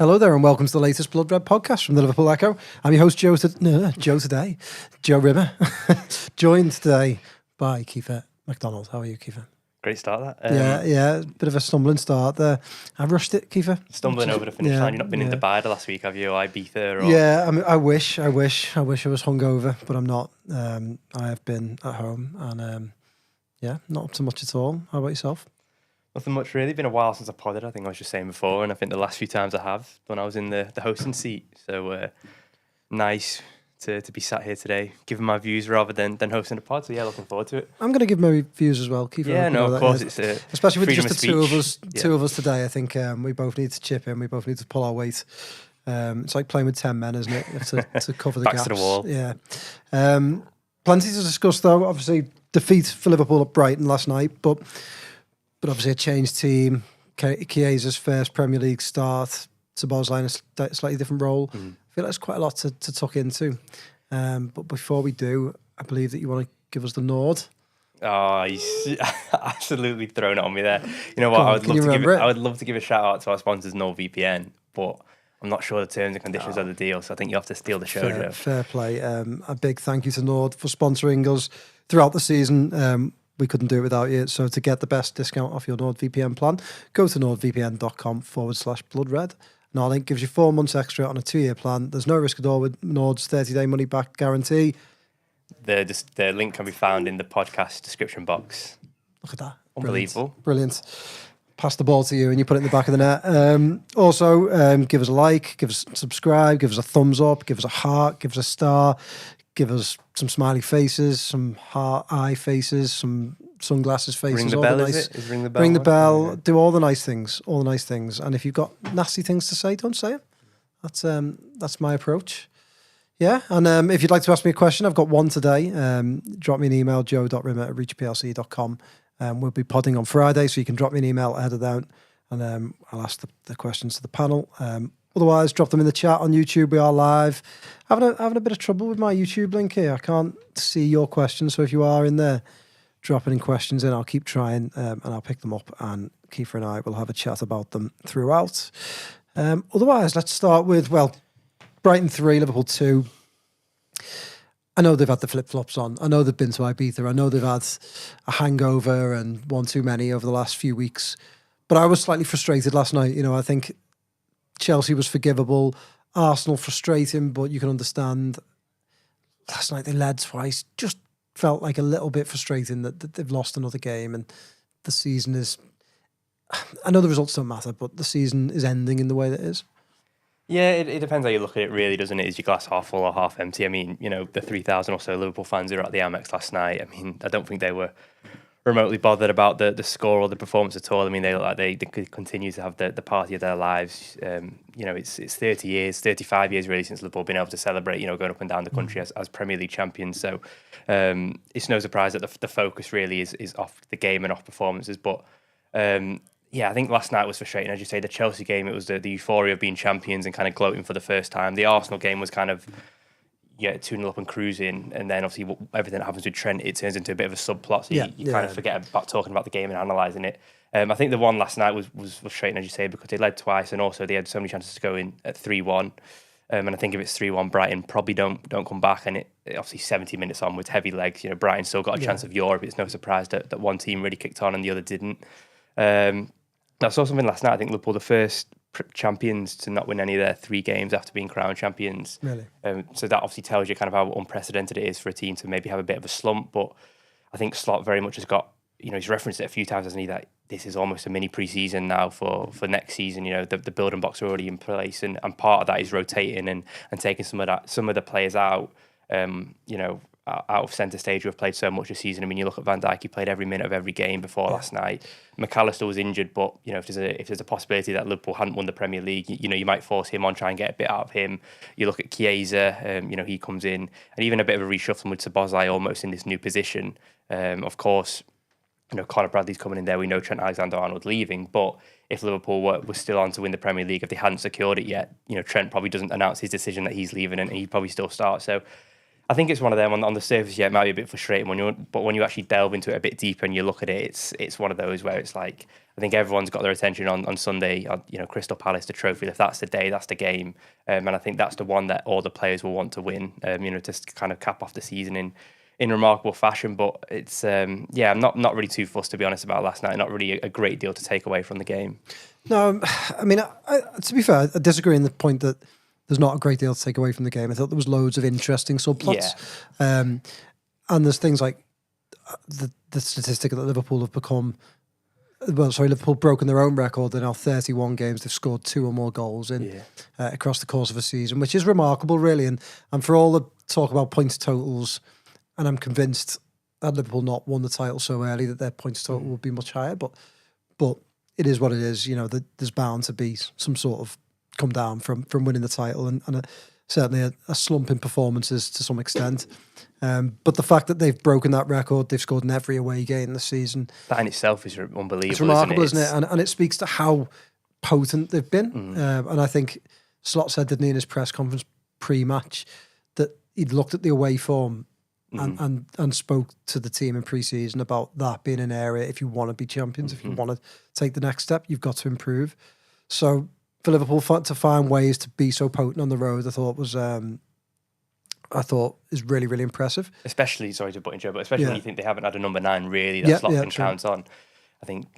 Hello there and welcome to the latest Blood Red podcast from the Liverpool Echo. I'm your host Joe Rimmer, joined today by Kiefer MacDonald. How are you, Kiefer? Great start that. Yeah, bit of a stumbling start there. I rushed it, Kiefer. Stumbling over the finish line. You've not been in Dubai the last week, have you? Or Ibiza? Or... Yeah, I mean, I wish I was hungover, but I'm not. I have been at home and not up to much at all. How about yourself? Nothing much really. Been a while since I podded. I think I was just saying before, and I think the last few times I have when I was in the hosting seat. So nice to be sat here today, giving my views rather than hosting a pod. So yeah, looking forward to it. I'm going to give my views as well, Kiefer. Yeah, no, of course it's especially with just the two of us today. I think we both need to chip in. We both need to pull our weight. It's like playing with 10 men, isn't it? You have to cover the gaps. Backs to the wall. Yeah. Plenty to discuss though. Obviously, defeat for Liverpool at Brighton last night, but obviously a changed team. Chiesa's first Premier League start. Szoboszlai in a slightly different role. I feel like there's quite a lot to tuck into. But before we do, I believe that you want to give us the Nord. Oh, he's absolutely thrown it on me there. You know what? I would love to give a shout out to our sponsors, NordVPN, but I'm not sure the terms and conditions of the deal, so I think you have to steal the show. Fair play. A big thank you to Nord for sponsoring us throughout the season. We couldn't do it without you. So to get the best discount off your NordVPN plan, go to nordvpn.com/bloodred. And our link gives you 4 months extra on a 2-year plan. There's no risk at all with Nord's 30-day money-back guarantee. The link can be found in the podcast description box. Look at that. Unbelievable. Brilliant. Pass the ball to you and you put it in the back of the net. Also, give us a like, give us subscribe, give us a thumbs up, give us a heart, give us a star, give us some smiley faces, some heart eye faces, some sunglasses faces. Ring the bell, is it? Ring the bell. Ring the bell. Yeah. Do all the nice things. All the nice things. And if you've got nasty things to say, don't say it. That's my approach. Yeah. And if you'd like to ask me a question, I've got one today. Drop me an email, joe.rimmer@reachplc.com. We'll be podding on Friday, so you can drop me an email ahead of that, and I'll ask the questions to the panel. Otherwise, drop them in the chat on YouTube. We are live. Having a bit of trouble with my YouTube link here. I can't see your questions, so if you are in there, dropping in questions in, I'll keep trying, and I'll pick them up, and Kiefer and I will have a chat about them throughout. Otherwise, let's start with, Brighton 3, Liverpool 2. I know they've had the flip-flops on. I know they've been to Ibiza. I know they've had a hangover and one too many over the last few weeks. But I was slightly frustrated last night. You know, I think Chelsea was forgivable. Arsenal frustrating, but you can understand. Last night they led twice. Just felt like a little bit frustrating that they've lost another game and the season is... I know the results don't matter, but the season is ending in the way that it is. Yeah, it depends how you look at it, really, doesn't it? Is your glass half full or half empty? I mean, you know, the 3,000 or so Liverpool fans who were at the Amex last night, I mean, I don't think they were remotely bothered about the score or the performance at all. I mean, they look like they could continue to have the party of their lives. You know, it's 30 years, 35 years really since Liverpool been able to celebrate, you know, going up and down the country as Premier League champions. So it's no surprise that the focus really is off the game and off performances. But yeah, I think last night was frustrating. As you say, the Chelsea game, it was the euphoria of being champions and kind of gloating for the first time. The Arsenal game was kind of, 2-0 up and cruising. And then obviously everything that happens with Trent, it turns into a bit of a subplot. So you kind of forget about talking about the game and analysing it. I think the one last night was frustrating, as you say, because they led twice and also they had so many chances to go in at 3-1. And I think if it's 3-1, Brighton probably don't come back. And it obviously 70 minutes on with heavy legs, you know, Brighton still got a chance of Europe. It's no surprise that one team really kicked on and the other didn't. I saw something last night. I think Liverpool the first champions to not win any of their 3 games after being crowned champions. Really? So that obviously tells you kind of how unprecedented it is for a team to maybe have a bit of a slump. But I think Slot very much has got, you know, he's referenced it a few times, hasn't he, that this is almost a mini pre-season now for next season. You know, the building blocks are already in place, and part of that is rotating and taking some of the players out. You know, out of centre stage who have played so much this season. I mean, you look at Van Dijk, he played every minute of every game before last night. McAllister was injured, but you know, if there's a possibility that Liverpool hadn't won the Premier League, you know, you might force him on, try and get a bit out of him. You look at Chiesa, you know, he comes in, and even a bit of a reshuffling with Szoboszlai almost in this new position. Of course, you know, Conor Bradley's coming in there. We know Trent Alexander-Arnold leaving, but if Liverpool were still on to win the Premier League, if they hadn't secured it yet, you know, Trent probably doesn't announce his decision that he's leaving, and he'd probably still start. So I think it's one of them on the surface. Yeah, it might be a bit frustrating but when you actually delve into it a bit deeper and you look at it, it's one of those where it's like, I think everyone's got their attention on Sunday. Crystal Palace, the trophy. If that's the day, that's the game, and I think that's the one that all the players will want to win. To kind of cap off the season in remarkable fashion. But it's I'm not really too fussed, to be honest, about last night. Not really a great deal to take away from the game. No, I mean, to be fair, I disagree in the point that there's not a great deal to take away from the game. I thought there was loads of interesting subplots. Yeah. And there's things like the statistic that Liverpool have become... Liverpool broken their own record. They're now 31 games. They've scored 2 or more goals across the course of a season, which is remarkable, really. And for all the talk about points totals, and I'm convinced had Liverpool not won the title so early that their points total would be much higher. But it is what it is. There's bound to be some sort of come down from winning the title, and certainly a slump in performances to some extent. But the fact that they've broken that record, they've scored in every away game this season. That in itself is unbelievable. It's remarkable, isn't it? And it speaks to how potent they've been. And I think Slot said, didn't he, in his press conference pre-match, that he'd looked at the away form and spoke to the team in pre-season about that being an area, if you want to be champions, if you want to take the next step, you've got to improve. So for Liverpool to find ways to be so potent on the road, I thought is really, really impressive. Especially, sorry to butt in, Joe, but especially when you think they haven't had a number 9 really that Slot can count on. I think,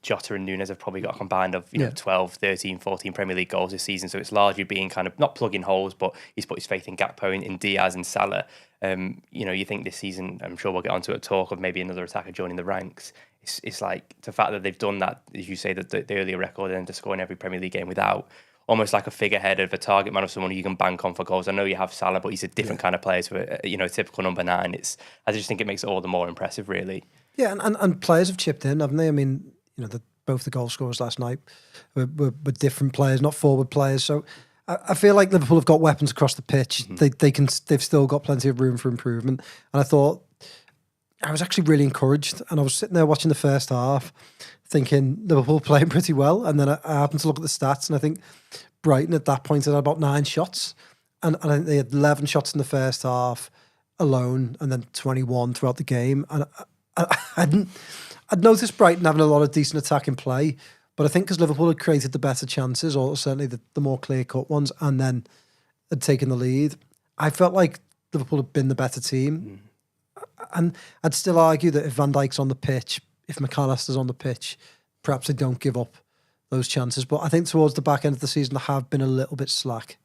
Jota and Núñez have probably got a combined of 12, 13, 14 Premier League goals this season. So it's largely being kind of not plugging holes, but he's put his faith in Gakpo, in Diaz and Salah. You think this season, I'm sure we'll get onto a talk of maybe another attacker joining the ranks. It's like the fact that they've done that, as you say, that the earlier record and to score in every Premier League game without almost like a figurehead of a target man of someone you can bank on for goals. I know you have Salah, but he's a different kind of player to a typical number 9. I just think it makes it all the more impressive, really. Yeah, and players have chipped in, haven't they? I mean, both the goal scorers last night were different players, not forward players. So I feel like Liverpool have got weapons across the pitch. They've still got plenty of room for improvement. And I thought I was actually really encouraged. And I was sitting there watching the first half, thinking Liverpool playing pretty well. And then I happened to look at the stats, and I think Brighton at that point had about 9 shots, and I think they had 11 shots in the first half alone, and then 21 throughout the game. And I'd noticed Brighton having a lot of decent attacking play, but I think because Liverpool had created the better chances, or certainly the more clear-cut ones, and then had taken the lead, I felt like Liverpool had been the better team. And I'd still argue that if Van Dijk's on the pitch, if McAllister's on the pitch, perhaps they don't give up those chances. But I think towards the back end of the season, they have been a little bit slack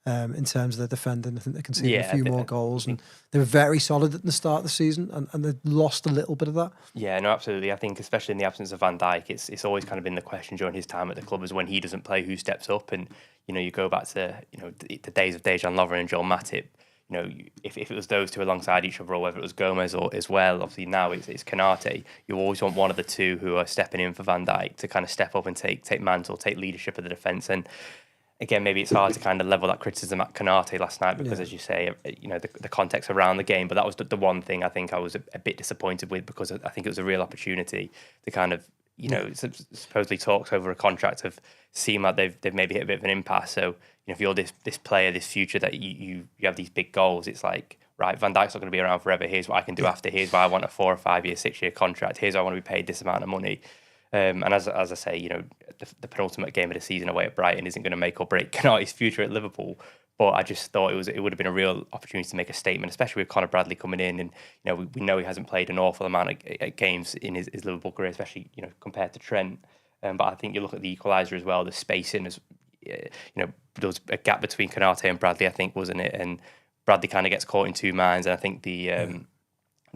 in terms of their defending. I think they conceded a few more goals, and they were very solid at the start of the season, and they lost a little bit of that. Yeah, no, absolutely. I think especially in the absence of Van Dijk, it's always kind of been the question during his time at the club, is when he doesn't play, who steps up. And you go back to the days of Dejan Lovren and Joel Matip. If it was those two alongside each other, or whether it was Gomez or as well, obviously now it's Konate. You always want one of the two who are stepping in for Van Dijk to kind of step up and take mantle, take leadership of the defence. And again, maybe it's hard to kind of level that criticism at Konate last night because, as you say, the context around the game. But that was the one thing I think I was a bit disappointed with, because I think it was a real opportunity to kind of, supposedly talks over a contract have seemed like they've maybe hit a bit of an impasse. So, if you're this player, this future that you have these big goals, it's like, right, Van Dijk's not going to be around forever. Here's what I can do after. Here's why I want a 4 or 5 year, 6 year contract. Here's why I want to be paid this amount of money. And as I say, the penultimate game of the season away at Brighton isn't going to make or break Konate's future at Liverpool. But I just thought it would have been a real opportunity to make a statement, especially with Conor Bradley coming in. And we know he hasn't played an awful amount of games in his Liverpool career, especially compared to Trent. But I think you look at the equaliser as well. The spacing is, there was a gap between Konate and Bradley, I think, wasn't it? And Bradley kind of gets caught in 2 minds. And I think the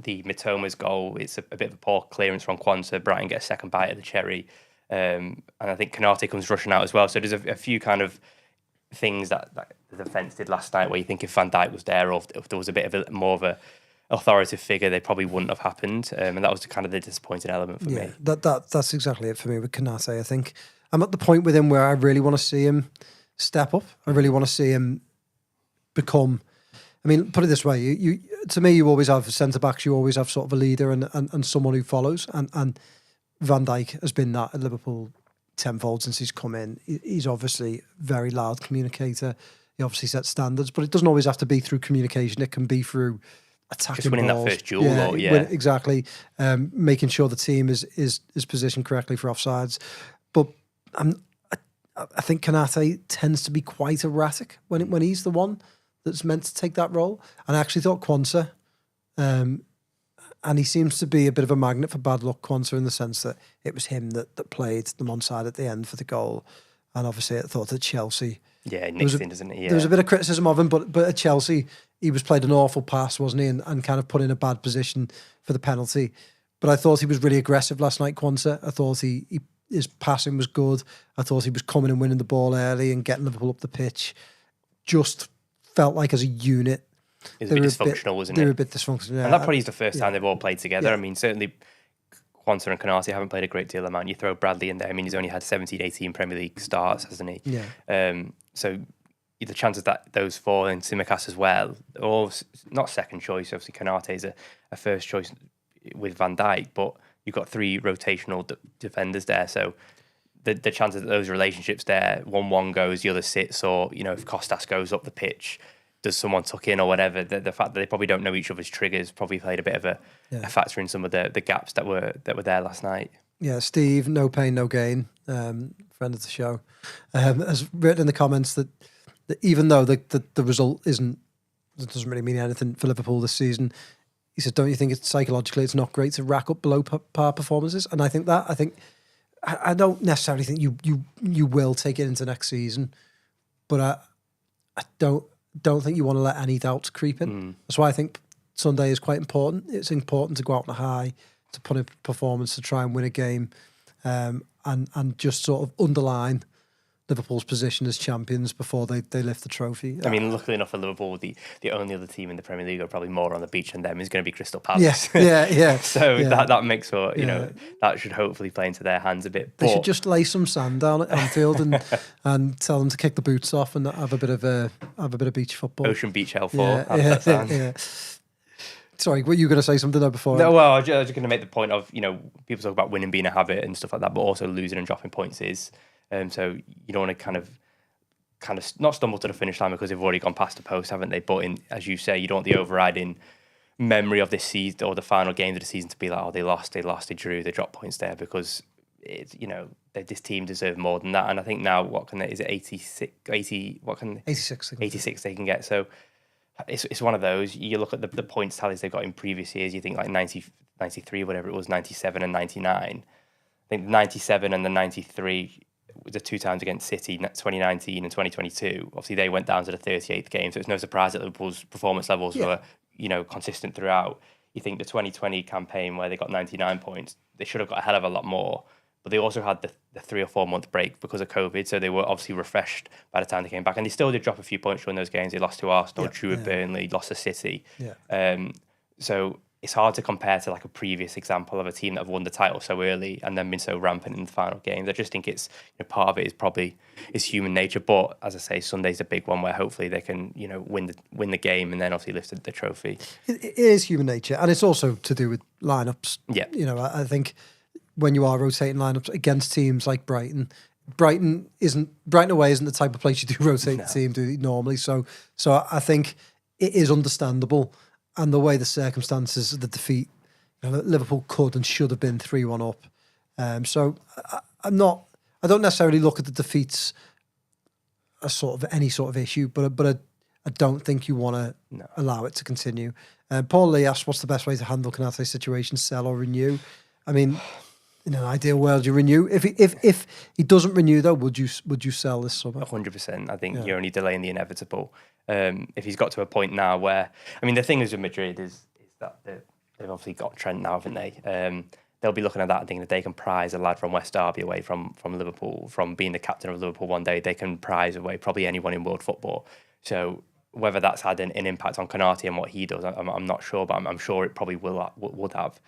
Mitoma's goal, it's a bit of a poor clearance from Kwanzaa. Brighton get a second bite at the cherry. And I think Konate comes rushing out as well. So there's a few kind of things that the defence did last night where you think if Van Dijk was there, or if there was a bit of more of a authoritative figure, they probably wouldn't have happened. And that was kind of the disappointing element for me. That's exactly it for me with Konate. I think I'm at the point with him where I really want to see him step up. I really want to see him become... I mean, put it this way, you to me, you always have centre-backs, you always have sort of a leader and someone who follows. And Van Dijk has been that at Liverpool tenfold since he's come in. He's obviously a very loud communicator. he obviously sets standards, but it doesn't always have to be through communication. It can be through attacking just winning balls. that first duel. Exactly. Making sure the team is positioned correctly for offsides. But I think Konate tends to be quite erratic when he's the one that's meant to take that role. And I actually thought Quansah, and he seems to be a bit of a magnet for bad luck, Quansah, in the sense that it was him that played them onside at the end for the goal. And obviously I thought that Chelsea... Yeah, nicks in, doesn't it? Yeah. There was a bit of criticism of him, but at Chelsea, he was played an awful pass, wasn't he? And kind of put in a bad position for the penalty. But I thought he was really aggressive last night, Quansah. I thought his passing was good. I thought he was coming and winning the ball early and getting Liverpool up the pitch. Just felt like as a unit... It was a bit dysfunctional, wasn't it? They were a bit dysfunctional, yeah. And that probably is the first time they've all played together. Yeah. I mean, certainly Quansah and Konate haven't played a great deal of man. You throw Bradley in there. I mean, he's only had 17, 18 Premier League starts, hasn't he? Yeah. So the chances that those fall in Tsimikas as well, or not second choice, obviously Konate is a first choice with Van Dijk, but you've got three rotational defenders there. So the chances that those relationships there, 1-1 goes, the other sits, or, if Kostas goes up the pitch, does someone tuck in or whatever, the fact that they probably don't know each other's triggers probably played a bit of a factor in some of the gaps that were there last night. Yeah, Steve, no pain, no gain, friend of the show, has written in the comments that even though the result doesn't really mean anything for Liverpool this season, he says, don't you think it's psychologically it's not great to rack up below par performances? And I don't necessarily think you will take it into next season, but I don't think you want to let any doubts creep in. That's why I think Sunday is quite important. It's important to go out on a high, to put in a performance, to try and win a game, and just sort of underline Liverpool's position as champions before they lift the trophy. I mean, luckily enough for Liverpool, the only other team in the Premier League are probably more on the beach than them is going to be Crystal Palace. Yeah. So that makes for, that should hopefully play into their hands a bit. They should just lay some sand down at Anfield and tell them to kick the boots off and have a bit of beach football. Ocean Beach Hellfall. How does that sound? Yeah. Sorry, were you going to say something there before? No, well, I was just going to make the point of, people talk about winning being a habit and stuff like that, but also losing and dropping points is. So you don't want to kind of not stumble to the finish line because they've already gone past the post, haven't they? But as you say, you don't want the overriding memory of this season or the final game of the season to be like, oh, they lost, they drew, they dropped points there, because it's, this team deserve more than that. And I think now, is it 86? 86 they can get. So it's one of those. You look at the points tallies they've got in previous years, you think like 90, 93, whatever it was, 97 and 99. I think 97 and the 93 the two times against City, 2019 and 2022, obviously they went down to the 38th game, so it's no surprise that Liverpool's performance levels were, consistent throughout. You think the 2020 campaign where they got 99 points, they should have got a hell of a lot more, but they also had the 3 or 4 month break because of COVID, so they were obviously refreshed by the time they came back, and they still did drop a few points during those games. They lost to Arsenal, drew with Burnley, lost to City. So it's hard to compare to like a previous example of a team that have won the title so early and then been so rampant in the final games. I just think it's part of it is probably human nature. But as I say, Sunday's a big one where hopefully they can win the game and then obviously lift the trophy. It is human nature, and it's also to do with lineups. Yeah, I think when you are rotating lineups against teams like Brighton away isn't the type of place you do rotate the team do normally. So I think it is understandable. And the way the circumstances of the defeat, Liverpool could and should have been 3-1 up. So I don't necessarily look at the defeats as sort of any sort of issue, but I don't think you want to allow it to continue. Paul Lee asked, what's the best way to handle Konate's situation, sell or renew? I mean, in an ideal world, you renew. If he doesn't renew, though, would you sell this summer? 100%. I think you're only delaying the inevitable. If he's got to a point now where, I mean, the thing is with Madrid is that they've obviously got Trent now, haven't they? They'll be looking at that and thinking that they can prize a lad from West Derby away from Liverpool, from being the captain of Liverpool one day. They can prize away probably anyone in world football. So whether that's had an impact on Konate and what he does, I'm not sure, but I'm sure it probably would have.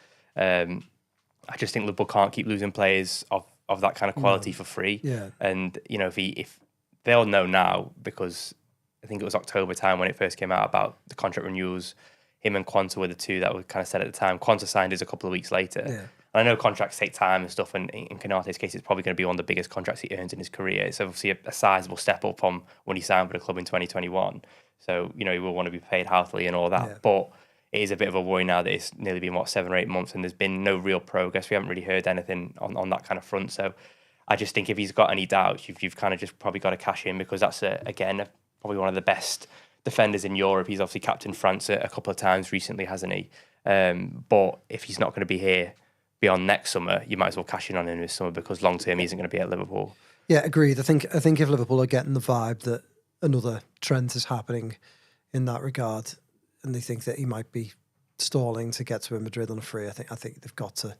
I just think Liverpool can't keep losing players of that kind of quality for free. Yeah. And if they'll know now, because I think it was October time when it first came out about the contract renewals, him and Quansah were the two that were kind of said at the time. Quansah signed his a couple of weeks later. Yeah. And I know contracts take time and stuff, and in Konate's case, it's probably going to be one of the biggest contracts he earns in his career. It's obviously a sizable step up from when he signed with the club in 2021. So, he will want to be paid healthily and all that. Yeah. But it is a bit of a worry now that it's nearly been, 7 or 8 months, and there's been no real progress. We haven't really heard anything on that kind of front. So I just think if he's got any doubts, you've kind of just probably got to cash in, because that's, probably one of the best defenders in Europe. He's obviously captained France a couple of times recently, hasn't he? But if he's not going to be here beyond next summer, you might as well cash in on him this summer, because long term he isn't going to be at Liverpool. Yeah, agreed. I think if Liverpool are getting the vibe that another Trent is happening in that regard, and they think that he might be stalling to get to Madrid on a free, I think they've got to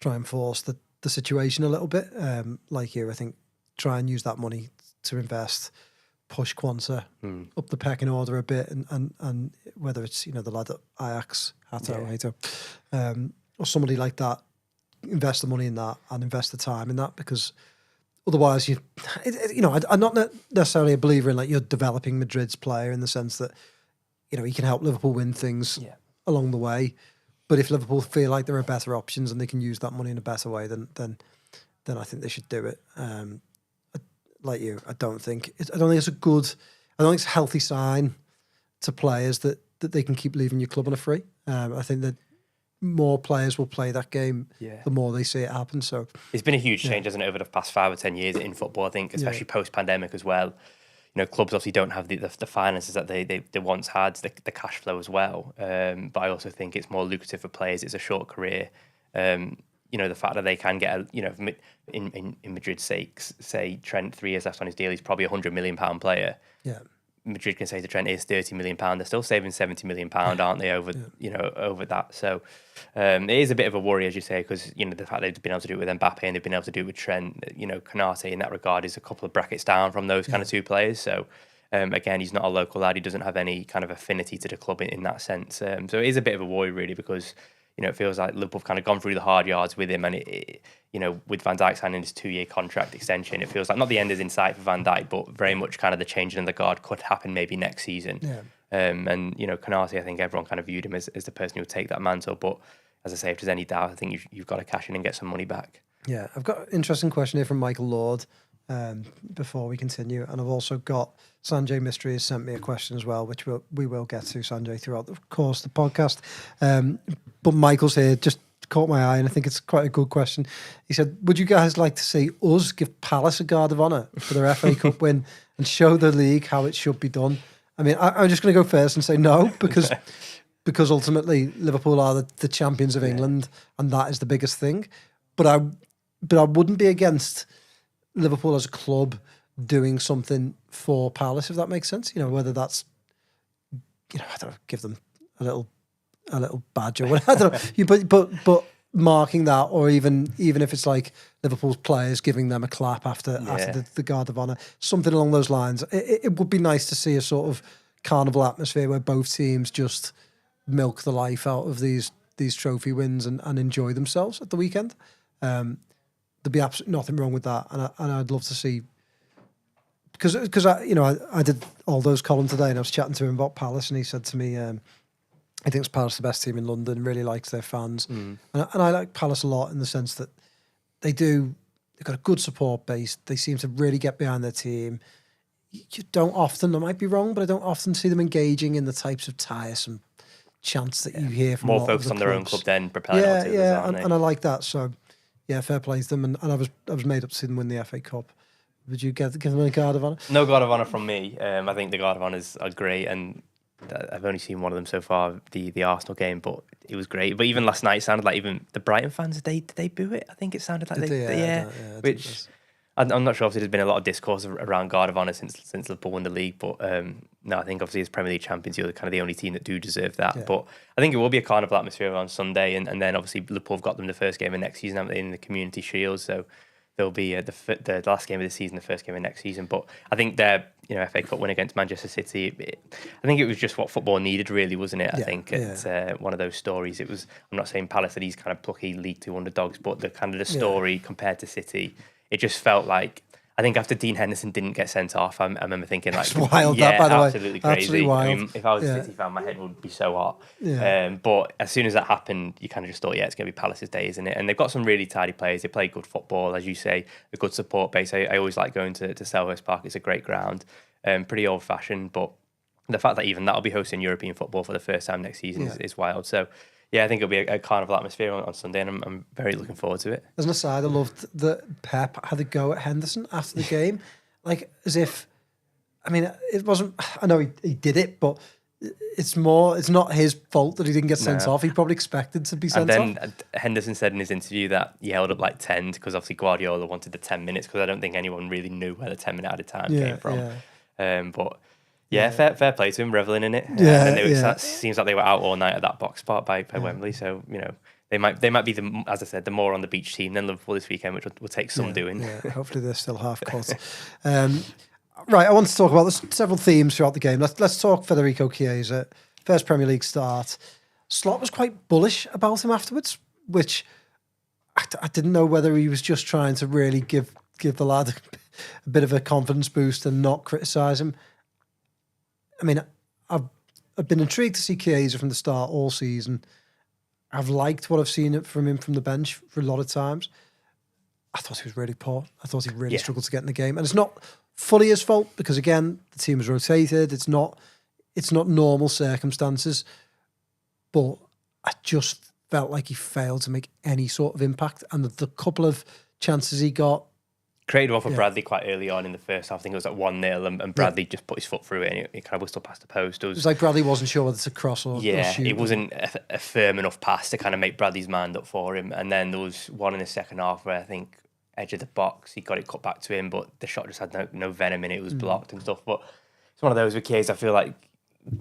try and force the situation a little bit. Like you, I think try and use that money to invest, push Quanta up the pecking order a bit, and whether it's the lad at Ajax, Hato, or somebody like that, invest the money in that and invest the time in that, because otherwise I'm not necessarily a believer in like you're developing Madrid's player in the sense that he can help Liverpool win things along the way. But if Liverpool feel like there are better options and they can use that money in a better way, then I think they should do it. Like you, I don't think it's a healthy sign to players that they can keep leaving your club on a free. I think that more players will play that game the more they see it happen. So it's been a huge change, hasn't it, over the past 5 or 10 years in football, I think, especially post-pandemic as well. Clubs obviously don't have the finances that they once had, the cash flow as well. But I also think it's more lucrative for players. It's a short career. The fact that they can get in Madrid's sake, say Trent 3 years left on his deal, he's probably £100 million player. Yeah. Madrid can say to Trent, is £30 million. They're still saving £70 million, aren't they, over over that? So it is a bit of a worry, as you say, because the fact they've been able to do it with Mbappe and they've been able to do it with Trent, Konate in that regard is a couple of brackets down from those kind of two players. So again, he's not a local lad. He doesn't have any kind of affinity to the club in that sense. So it is a bit of a worry, really, because it feels like Liverpool have kind of gone through the hard yards with him, and with Van Dijk signing his 2-year contract extension, it feels like not the end is in sight for Van Dijk, but very much kind of the changing of the guard could happen maybe next season. Yeah. And Konate, I think everyone kind of viewed him as the person who would take that mantle. But as I say, if there's any doubt, I think you've got to cash in and get some money back. Yeah, I've got an interesting question here from Michael Lord before we continue, and I've also got Sanjay Mystery has sent me a question as well, which we will get to, Sanjay, throughout the course of the podcast. But Michael's here, just caught my eye, and I think it's quite a good question. He said, would you guys like to see us give Palace a guard of honour for their FA Cup win and show the league how it should be done? I mean, I'm just going to go first and say no, because ultimately Liverpool are the champions of England, and that is the biggest thing. But I wouldn't be against Liverpool as a club doing something for Palace, if that makes sense. Whether that's, I don't know, give them a little badge or whatever. I don't know. But marking that, or even if it's like Liverpool's players giving them a clap after the guard of honour, something along those lines. It would be nice to see a sort of carnival atmosphere where both teams just milk the life out of these trophy wins and enjoy themselves at the weekend. There'd be absolutely nothing wrong with that, and I'd love to see, because I did all those columns today, and I was chatting to him about Palace, and he said to me, I think Palace the best team in London, really likes their fans, and I like Palace a lot in the sense that they've got a good support base. They seem to really get behind their team. You don't often, I might be wrong, but I don't often see them engaging in the types of tiresome chants that you hear from more focused on their own club than propelling on to others, and I like that. So yeah, fair play to them, and I was made up to see them win the FA Cup. Would you give them a guard of honour? No guard of honour from me. I think the guard of honours are great, and I've only seen one of them so far, the Arsenal game, but it was great. But even last night, it sounded like even the Brighton fans, did they boo it? I think it sounded like which I'm not sure if there's been a lot of discourse around guard of honour since Liverpool won the league, but no, I think obviously as Premier League champions, you're kind of the only team that do deserve that. Yeah. But I think it will be a carnival atmosphere on Sunday, and then obviously Liverpool have got them the first game of next season, haven't they, in the Community Shield, so there'll be the last game of the season, the first game of next season. But I think their FA Cup win against Manchester City, I think it was just what football needed, really, wasn't it? I think it's one of those stories. It was. I'm not saying Palace are these kind of plucky League Two underdogs, but the kind of the story compared to City, it just felt like I think after Dean Henderson didn't get sent off, I remember thinking like, It's wild, that, by the way. absolutely crazy. Absolutely wild. I mean, if I was a City fan, my head would be so hot. Yeah. But as soon as that happened, you kind of just thought, it's going to be Palace's day, isn't it? And they've got some really tidy players. They play good football, as you say, a good support base. I always like going to Selhurst Park. It's a great ground, pretty old-fashioned, but the fact that even that'll be hosting European football for the first time next season is wild. So, yeah, I think it'll be a carnival atmosphere on Sunday, and I'm very looking forward to it. As an aside, I loved that Pep had a go at Henderson after the game, like as if, I mean, it wasn't. I know he did it, but it's not his fault that he didn't get sent off. He probably expected to be sent off. And then Henderson said in his interview that he held up like 10 because obviously Guardiola wanted the 10 minutes because I don't think anyone really knew where the 10-minute added time came from. But. Yeah, fair play to him, reveling in it. It seems like they were out all night at that box spot by Wembley. So, they might be, as I said, the more on the beach team than Liverpool this weekend, which will take some doing. Yeah, hopefully they're still half cut. Right, I want to talk about there's several themes throughout the game. Let's talk Federico Chiesa. First Premier League start. Slot was quite bullish about him afterwards, which I didn't know whether he was just trying to really give the lad a bit of a confidence boost and not criticise him. I mean, I've been intrigued to see Chiesa from the start all season. I've liked what I've seen from him from the bench for a lot of times. I thought he was really poor. I thought he really struggled to get in the game. And it's not fully his fault because, again, the team was rotated. It's not normal circumstances. But I just felt like he failed to make any sort of impact. And the couple of chances he got, created one for Bradley quite early on in the first half. I think it was like 1-0 and Bradley just put his foot through it and it kind of whistled past the post. It was like Bradley wasn't sure whether to cross or shoot. It wasn't a firm enough pass to kind of make Bradley's mind up for him. And then there was one in the second half where I think edge of the box, he got it cut back to him, but the shot just had no venom in it. It was blocked and stuff. But it's one of those with Chiesa, I feel like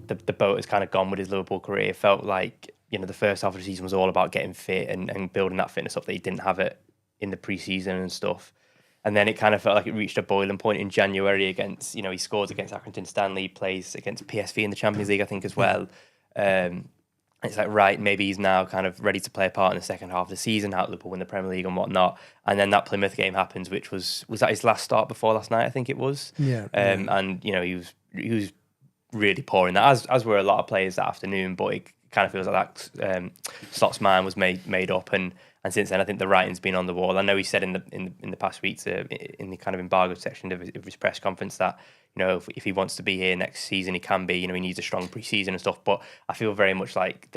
the boat has kind of gone with his Liverpool career. It felt like, the first half of the season was all about getting fit and building that fitness up that he didn't have it in the pre-season and stuff. And then it kind of felt like it reached a boiling point in January against, he scores against Accrington Stanley, plays against PSV in the Champions League, I think, as well. It's like, right, maybe he's now kind of ready to play a part in the second half of the season, how Liverpool win the Premier League and whatnot. And then that Plymouth game happens, which was that his last start before last night, I think it was. Yeah. And, he was really poor in that, as were a lot of players that afternoon, but it kind of feels like that Slot's mind was made up. And since then, I think the writing's been on the wall. I know he said in the past weeks in the kind of embargoed section of his press conference that if he wants to be here next season, he can be. He needs a strong pre-season and stuff. But I feel very much like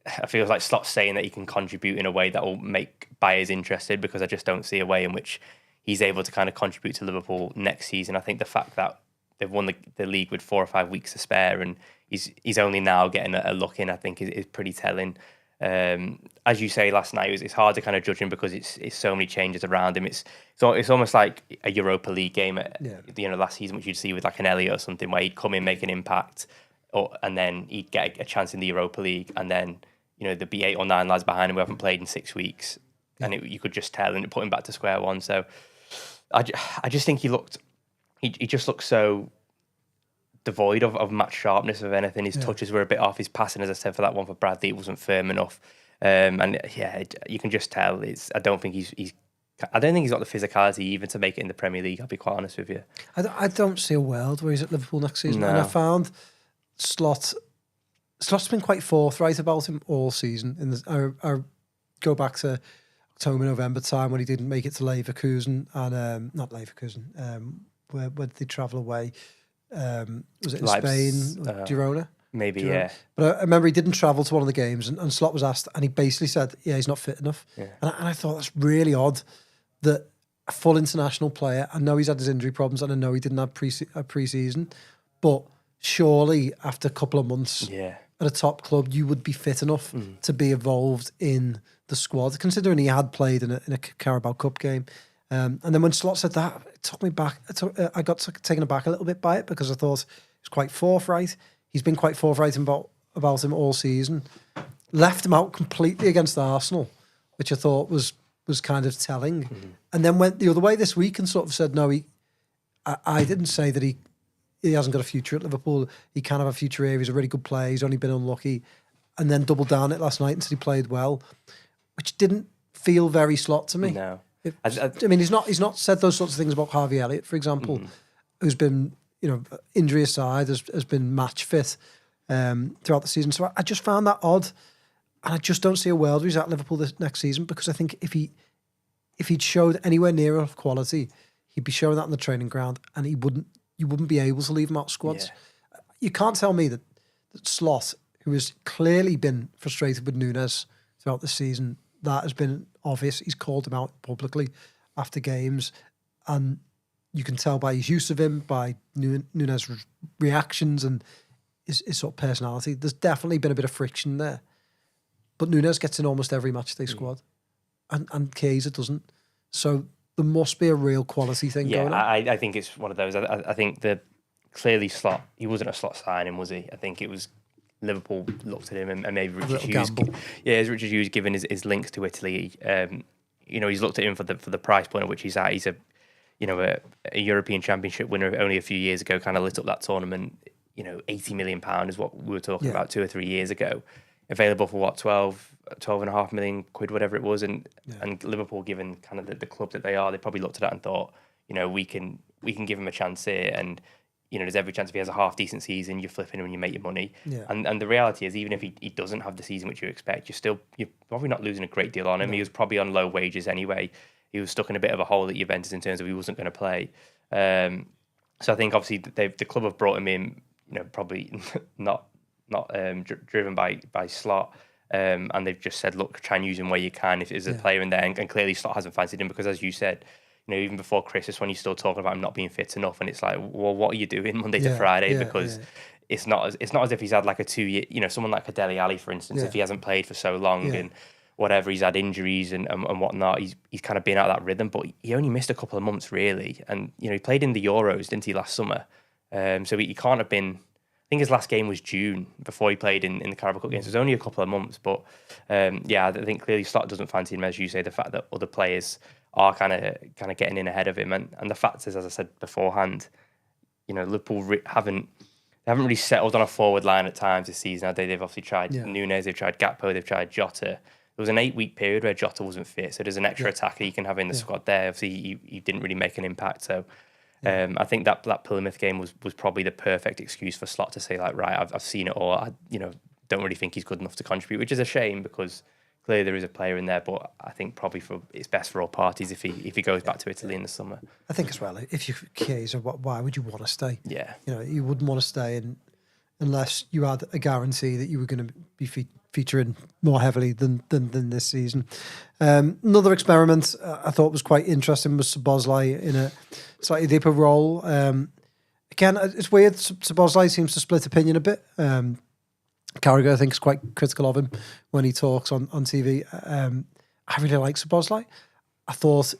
I feel like Slot's saying that he can contribute in a way that will make buyers interested because I just don't see a way in which he's able to kind of contribute to Liverpool next season. I think the fact that they've won the league with 4 or 5 weeks to spare and he's only now getting a look in, I think is pretty telling. As you say last night, it's hard to kind of judge him because it's so many changes around him. It's almost like a Europa League game at the end of last season, which you'd see with like an Elliott or something, where he'd come in, make an impact, and then he'd get a chance in the Europa League, and then there'd be 8 or 9 lads behind him who haven't played in 6 weeks, and you could just tell, and it put him back to square one. So I just think he just looked so devoid of match sharpness of anything. His touches were a bit off. His passing, as I said, for that one for Bradley, it wasn't firm enough. You can just tell. I don't think he's got the physicality even to make it in the Premier League. I'll be quite honest with you. I don't see a world where he's at Liverpool next season. No. And I found Slot's been quite forthright about him all season. I go back to October, November time when he didn't make it to Leverkusen and not Leverkusen. Where did they travel away? Was it in Spain? Girona? Maybe, Girona. yeah. But I remember he didn't travel to one of the games and Slot was asked and he basically said, he's not fit enough. Yeah. And I thought that's really odd that a full international player, I know he's had his injury problems and I know he didn't have a pre-season, but surely after a couple of months at a top club, you would be fit enough to be involved in the squad, considering he had played in a Carabao Cup game. And then when Slot said that, it took me back. I got taken aback a little bit by it because I thought he was quite forthright. He's been quite forthright about him all season. Left him out completely against Arsenal, which I thought was kind of telling. Mm-hmm. And then went the other way this week and sort of said, no, I didn't say that he hasn't got a future at Liverpool. He can have a future here. He's a really good player. He's only been unlucky. And then doubled down it last night and said he played well, which didn't feel very Slot to me. No. I mean, he's not said those sorts of things about Harvey Elliott, for example, who's been, injury aside, has been match fit throughout the season. So I just found that odd, and I just don't see a world where he's at Liverpool this next season, because I think if he'd showed anywhere near enough quality, he'd be showing that on the training ground, and you wouldn't be able to leave him out of squads. Yeah. You can't tell me that Slot, who has clearly been frustrated with Núñez throughout the season, that has been obvious. He's called him out publicly after games, and you can tell by his use of him, by Núñez's reactions and his sort of personality. There's definitely been a bit of friction there. But Núñez gets in almost every matchday squad, and Chiesa doesn't. So there must be a real quality thing going on. I think it's one of those. I think clearly Slot, he wasn't a Slot signing, was he? I think it was Liverpool looked at him and maybe Richard Hughes. As Richard Hughes given his links to Italy, he's looked at him for the price point at which he's at. He's a European Championship winner only a few years ago, kind of lit up that tournament. £80 million is what we were talking about 2 or 3 years ago. Available for what, 12.5 million quid, whatever it was, and Liverpool, given kind of the club that they are, they probably looked at that and thought, we can give him a chance here, and there's every chance if he has a half decent season, you're flipping him and you make your money. Yeah. And the reality is, even if he doesn't have the season which you expect, you're probably not losing a great deal on him. No. He was probably on low wages anyway. He was stuck in a bit of a hole at Juventus in terms of he wasn't going to play. So I think obviously the club have brought him in, probably not driven by Slot, and they've just said, look, try and use him where you can if there's a player in there, and clearly Slot hasn't fancied him, because as you said, even before Christmas, when you're still talking about him not being fit enough, and it's like, well, what are you doing Monday to Friday? Because it's not as if he's had like a 2 year, someone like a Dele Alli, for instance, if he hasn't played for so long and whatever, he's had injuries and whatnot, he's kind of been out of that rhythm, but he only missed a couple of months really, and he played in the Euros, didn't he, last summer? So he can't have been. I think his last game was June before he played in the Carabao Cup games. So it was only a couple of months, but I think clearly Slot doesn't fancy him, as you say. The fact that other players are kind of getting in ahead of him, and the fact is, as I said beforehand, Liverpool haven't really settled on a forward line at times this season. They've obviously tried Núñez, they've tried Gakpo, they've tried Jota. There was an 8-week period where Jota wasn't fit, so there's an extra attacker you can have in the squad there. Obviously, he didn't really make an impact, so. I think that Plymouth game was probably the perfect excuse for Slot to say, like, right, I've seen it all. I don't really think he's good enough to contribute, which is a shame, because clearly there is a player in there. But I think probably it's best for all parties if he goes back to Italy in the summer. I think as well, if you're Chiesa, why would you want to stay? Yeah, you wouldn't want to stay unless you had a guarantee that you were going to be featuring more heavily than this season. Another experiment I thought was quite interesting was Szoboszlai in a slightly deeper role. Again, it's weird. Szoboszlai seems to split opinion a bit. Kaoru, I think, is quite critical of him when he talks on TV. I really like Szoboszlai. I thought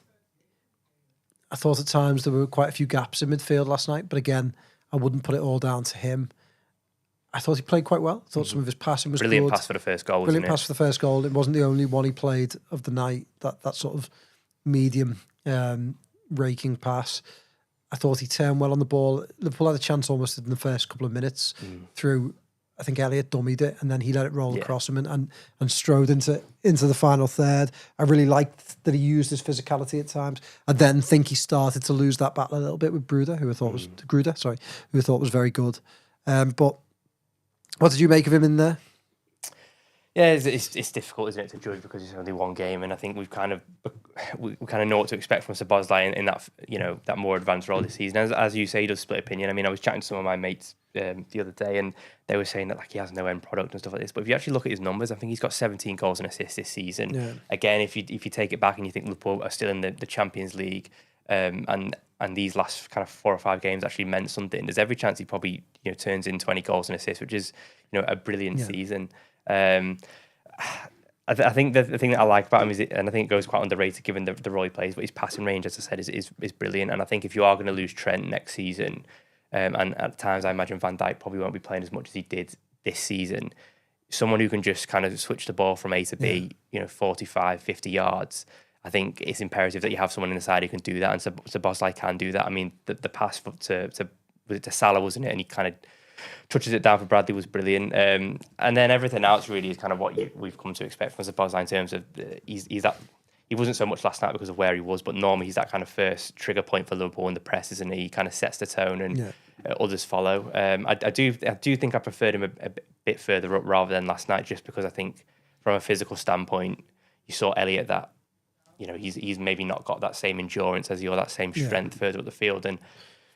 at times there were quite a few gaps in midfield last night, but again, I wouldn't put it all down to him. I thought he played quite well. I thought some of his passing was brilliant. Good. Pass for the first goal, Brilliant pass for the first goal. It wasn't the only one he played of the night, that sort of medium raking pass. I thought he turned well on the ball. Liverpool had a chance almost in the first couple of minutes through, I think Elliott dummied it, and then he let it roll across him and strode into the final third. I really liked that he used his physicality at times. I then think he started to lose that battle a little bit with Gruda, who I thought was very good. But what did you make of him in there? Yeah, it's difficult, isn't it, to judge, because it's only one game, and I think we kind of know what to expect from Szoboszlai in that that more advanced role this season. As you say, he does split opinion. I mean, I was chatting to some of my mates the other day, and they were saying that he has no end product and stuff like this. But if you actually look at his numbers, I think he's got 17 goals and assists this season. Yeah. Again, if you take it back and you think Liverpool are still in the Champions League, and these last kind of 4 or 5 games actually meant something, there's every chance he probably turns in 20 goals and assists, which is a brilliant season. I think the thing that I like about him is, and I think it goes quite underrated given the role he plays, but his passing range, as I said, is brilliant. And I think if you are going to lose Trent next season, and at times I imagine Van Dijk probably won't be playing as much as he did this season, someone who can just kind of switch the ball from A to B, 45, 50 yards, I think it's imperative that you have someone in the side who can do that, and Szoboszlai can do that. I mean, the pass to Salah, wasn't it? And he kind of touches it down for Bradley was brilliant. And then everything else really is kind of what we've come to expect from Szoboszlai in terms of he's he wasn't so much last night because of where he was, but normally he's that kind of first trigger point for Liverpool in the press, isn't he? He kind of sets the tone and others follow. I do think I preferred him a bit further up rather than last night, just because I think from a physical standpoint, you saw Elliott that, you know, he's maybe not got that same endurance as you, or that same strength further up the field. And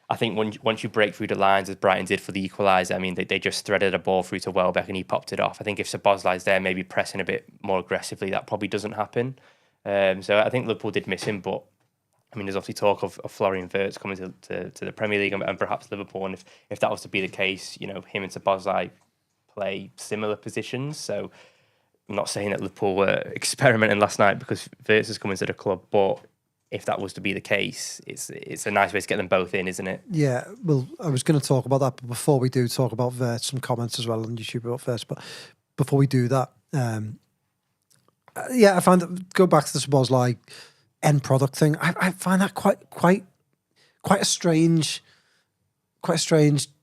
I think once you break through the lines, as Brighton did for the equaliser, I mean, they just threaded a ball through to Welbeck and he popped it off. I think if Szoboszlai's there, maybe pressing a bit more aggressively, that probably doesn't happen. So I think Liverpool did miss him, but I mean, there's obviously talk of Florian Wirtz coming to the Premier League and perhaps Liverpool. And if that was to be the case, you know, him and Szoboszlai play similar positions. So I'm not saying that Liverpool were experimenting last night because Wirtz is coming to the club, but if that was to be the case, it's a nice way to get them both in, isn't it? Yeah, well, I was going to talk about that, but before we do talk about Wirtz, some comments as well on YouTube about Wirtz, but before we do that, I find that, go back to the Szoboszlai end product thing, I find that quite a strange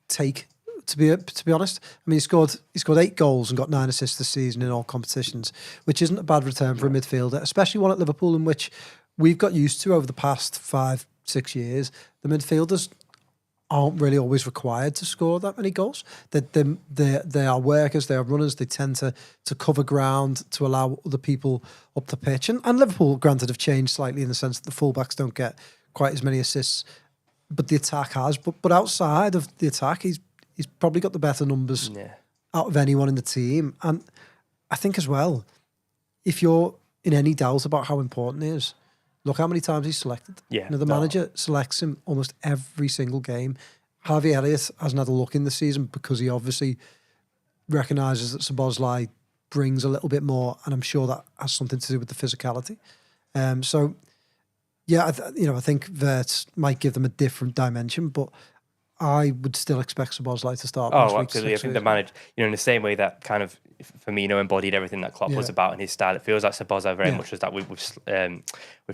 take, to be honest. I mean, he scored 8 goals and got 9 assists this season in all competitions, which isn't a bad return for a midfielder, especially one at Liverpool, in which we've got used to over the past 5-6 years. The midfielders aren't really always required to score that many goals. They are workers, they are runners, they tend to cover ground to allow other people up the pitch. And Liverpool, granted, have changed slightly in the sense that the fullbacks don't get quite as many assists, but the attack has. But outside of the attack, he's probably got the better numbers out of anyone in the team. And I think as well, if you're in any doubt about how important he is, look how many times he's selected. Yeah, you know, the manager selects him almost every single game. Harvey Elliott hasn't had a look in the season because he obviously recognises that Szoboszlai brings a little bit more, and I'm sure that has something to do with the physicality. I think Wirtz might give them a different dimension, but I would still expect Szoboszlai to start. Oh, absolutely. I think the manager, you know, in the same way that kind of Firmino embodied everything that Klopp was about in his style, it feels like Szoboszlai very much was that with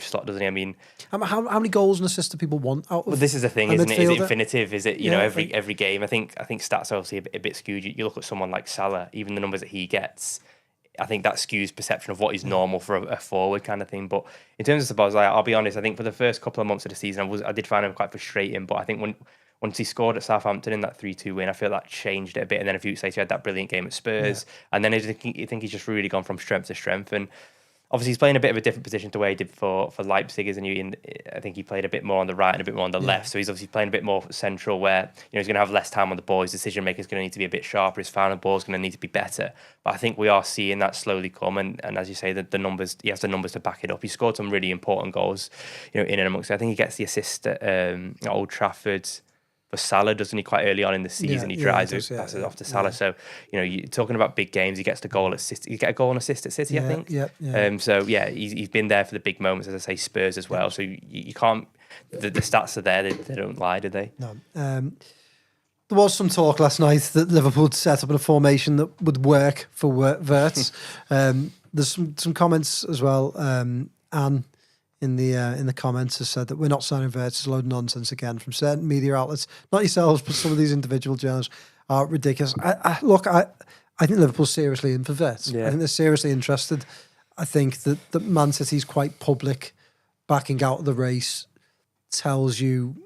Slot, doesn't he? I mean, how many goals and assists do people want out of? Well, this is the thing, isn't it? Is it infinitive? Is it, you know, every game? I think stats are obviously a bit skewed. You look at someone like Salah, even the numbers that he gets, I think that skews perception of what is normal for a forward kind of thing. But in terms of Szoboszlai, I'll be honest, I think for the first couple of months of the season, I did find him quite frustrating. But I think once he scored at Southampton in that 3-2 win, I feel that changed it a bit. And then a few weeks later, he had that brilliant game at Spurs. And then I think he's just really gone from strength to strength. And obviously, he's playing a bit of a different position to the way he did for Leipzig, isn't he? I think he played a bit more on the right and a bit more on the left. So he's obviously playing a bit more central, where, you know, he's going to have less time on the ball. His decision making is going to need to be a bit sharper. His final ball is going to need to be better. But I think we are seeing that slowly come. And as you say, the numbers, he has the numbers to back it up. He scored some really important goals, you know, in and amongst it. I think he gets the assist at Old Trafford for Salah, doesn't he, quite early on in the season? He drives it, passes it off to Salah. So, you know, you're talking about big games. He gets the goal at City. You get a goal and assist at City, I think. He's been there for the big moments, as I say, Spurs as well. So you can't, the stats are there. They don't lie, do they? No. There was some talk last night that Liverpool would set up in a formation that would work for Wirtz. There's some comments as well. Anne, in the comments, has said that we're not signing Wirtz. It's a load of nonsense again from certain media outlets, not yourselves, but some of these individual journalists are ridiculous. I think Liverpool's seriously in for Wirtz. I think they're seriously interested. I think that Man City's quite public backing out of the race tells you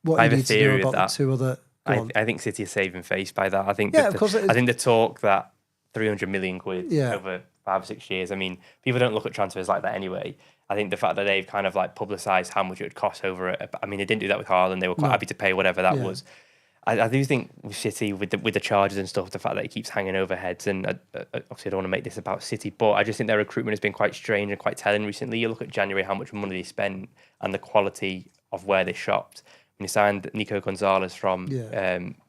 what you need to do about the two other. I think City are saving face by that. I think the talk that 300 million quid over 5 or 6 years. I mean, people don't look at transfers like that anyway. I think the fact that they've kind of like publicised how much it would cost over I mean, they didn't do that with Haaland. They were quite happy to pay whatever that was. I do think with City, with the charges and stuff, the fact that it keeps hanging over heads, and obviously I don't want to make this about City, but I just think their recruitment has been quite strange and quite telling recently. You look at January, how much money they spent and the quality of where they shopped. When they signed Nico Gonzalez from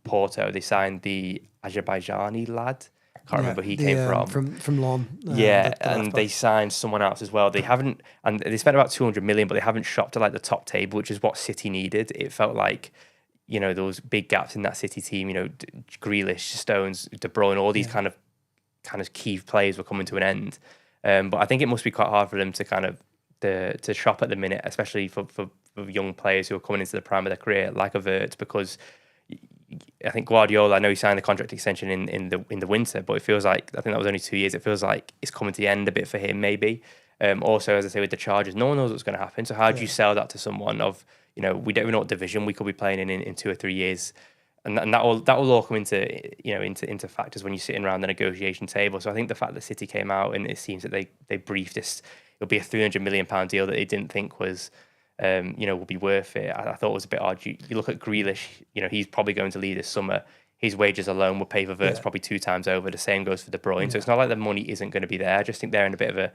Porto, they signed the Azerbaijani lad. Can't remember who he came from Lon. And they signed someone else as well. They haven't, and they spent about 200 million, but they haven't shopped to like the top table, which is what City needed. It felt like, you know, those big gaps in that City team. You know, Grealish, Stones, De Bruyne, all these kind of key players were coming to an end. But I think it must be quite hard for them to kind of to shop at the minute, especially for young players who are coming into the prime of their career, like a Wirtz, because I think Guardiola, I know he signed the contract extension in the winter, but it feels like, I think that was only 2 years. It feels like it's coming to the end a bit for him, maybe. Also, as I say, with the Chargers, no one knows what's going to happen. So how do you sell that to someone of, we don't even know what division we could be playing in 2 or 3 years? And that will all come into factors when you're sitting around the negotiation table. So I think the fact that City came out and it seems that they briefed this, it'll be a £300 million deal that they didn't think was, will be worth it. I thought it was a bit odd. You look at Grealish, he's probably going to leave this summer. His wages alone will pay for Wirtz probably 2 times over. The same goes for De Bruyne. So it's not like the money isn't going to be there. I just think they're in a bit of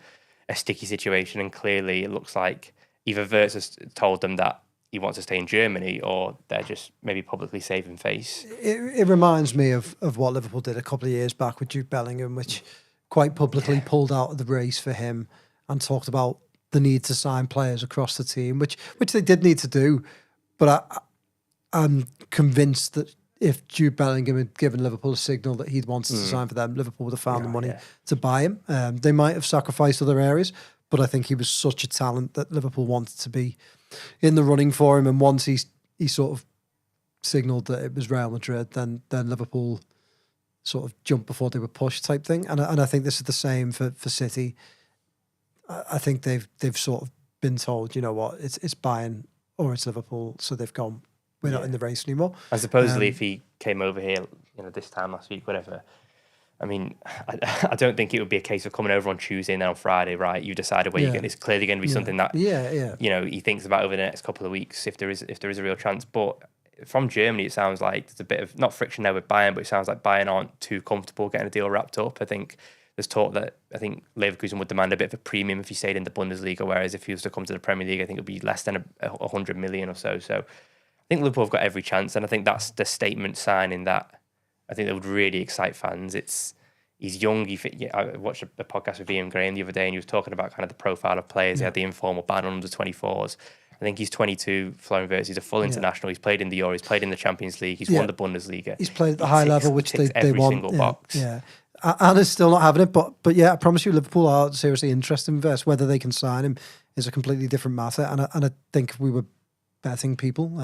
a sticky situation, and clearly it looks like either Wirtz has told them that he wants to stay in Germany, or they're just maybe publicly saving face. It reminds me of what Liverpool did a couple of years back with Jude Bellingham, which quite publicly pulled out of the race for him and talked about the need to sign players across the team, which they did need to do. But I'm convinced that if Jude Bellingham had given Liverpool a signal that he'd wanted to sign for them, Liverpool would have found the money to buy him. They might have sacrificed other areas, but I think he was such a talent that Liverpool wanted to be in the running for him. And once he sort of signalled that it was Real Madrid, then Liverpool sort of jumped before they were pushed type thing. And I think this is the same for City. I think they've sort of been told, you know what, it's Bayern or it's Liverpool, so they've gone, we're not in the race anymore. And supposedly if he came over here, this time last week, whatever, I mean, I don't think it would be a case of coming over on Tuesday and then on Friday, right? You decided where you're going. It's clearly going to be something that he thinks about over the next couple of weeks if there is a real chance. But from Germany, it sounds like there's a bit of not friction there with Bayern, but it sounds like Bayern aren't too comfortable getting a deal wrapped up. I think there's talk that I think Leverkusen would demand a bit of a premium if he stayed in the Bundesliga, whereas if he was to come to the Premier League, I think it would be less than 100 million or so. So I think Liverpool have got every chance, and I think that's the statement signing that I think that would really excite fans. He's young. I watched a podcast with Ian Graham the other day, and he was talking about kind of the profile of players. He had the informal ban on under 24s. I think he's 22, Florian Wirtz. He's a full international. He's played in the Euro. He's played in the Champions League. He's won the Bundesliga. He's played at the high level, which they every want. Single box. Yeah. Anna's still not having it, but yeah, I promise you, Liverpool are seriously interested in Wirtz. Whether they can sign him is a completely different matter. And I think if we were betting people,